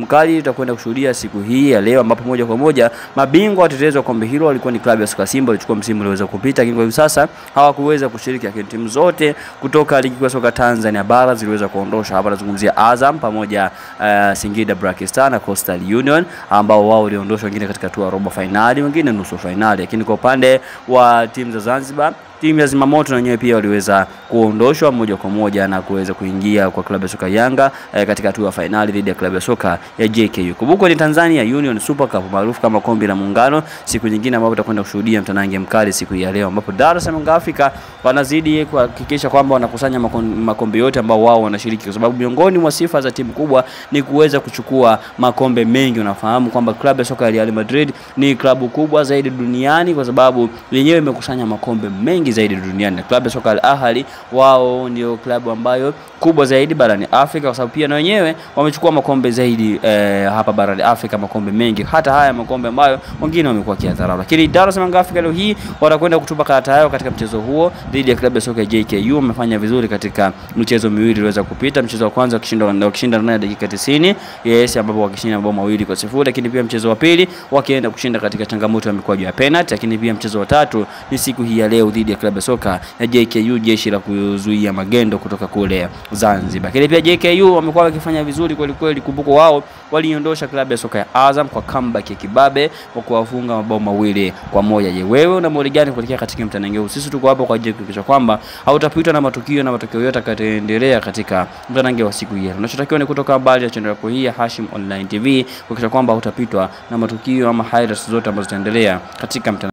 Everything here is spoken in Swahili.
mkali utakwenda kushuhudia siku hii ya leo, ambapo moja kwa moja mabingwa watetezi wa kombe hilo walikuwa ni klabu ya soka Simba ilichukua msimu ulioweza kupita, lakini kwa hivi sasa hawakuweza kushiriki. Lakini timu zote kutoka ligi ya soka Tanzania bara ziliweza kuondosha. Hapa nazungumzia Azam pamoja Singida Black Stars na Coastal Union, ambao wao waliondoshwa, wengine katika hatua ya robo finali, wengine nusu finali. Lakini kwa upande wa timu za Zanzibar, timu ya Zimamoto na wenyewe pia waliweza kuondoshwa moja kwa moja na kuweza kuingia kwa klabu ya soka Yanga katika hatua ya finali dhidi ya klabu ya soka ya JKU. Kumbuka ni Tanzania Union Super Cup maarufu kama kombe la muungano, siku nyingine ambapo tutakwenda kushuhudia mtanange mkali siku ya leo, ambapo Dar es Salaam Africa wanazidi kuhakikisha kwamba wanakusanya makombe yote ambao wao wanashiriki, kwa sababu miongoni mwa sifa za timu kubwa ni kuweza kuchukua makombe mengi. Unafahamu kwamba klabu ya soka ya Real Madrid ni klabu kubwa zaidi duniani kwa sababu yenyewe imekusanya makombe mengi zaidi duniani. Klabu ya soka Al Ahly wao ndio klabu ambayo kubwa zaidi barani Afrika, kwa sababu pia na wenyewe wamechukua makombe zaidi hapa barani Afrika, makombe mengi, hata haya makombe ambayo wengine wamekuwa kiadharau. Lakini Dar es Salaam Africa leo hii watakwenda kutupa karata yao katika mchezo huo dhidi ya klabu ya soka ya JKU. Wamefanya vizuri katika michezo miwili iliweza kupita. Mchezo wa kwanza wakishinda na dakika 90, ambapo wakishinda mabao 2-0, lakini pia mchezo wa pili wakienda kushinda katika changamoto ya mikwaju ya penalty. Lakini pia mchezo wa tatu ni siku hii ya leo dhidi ya klabu ya soka ya JKU, jeshi la kuzuia magendo kutoka kule Zanzibar. Lakini pia JKU wamekuwa wakifanya vizuri kweli kweli. Kumbuka wao waliondosha klabu ya soka ya Azam kwa comeback ya kibabe kwa kuwafunga mabao 2-1. Je, wewe una maoni gani kuelekea katika mtanange huu? Sisi tuko hapa kwa ajili ya kuhakikisha kwamba hautapitwa na matokeo yote yatakayoendelea katika mtanange wa siku hii. Unachotakiwa ni kutoka mbali ya channel yako hii ya Hashim Online TV kuhakikisha kwamba hautapitwa na matukio ama highlights zote ambazo zitaendelea katika mtanange.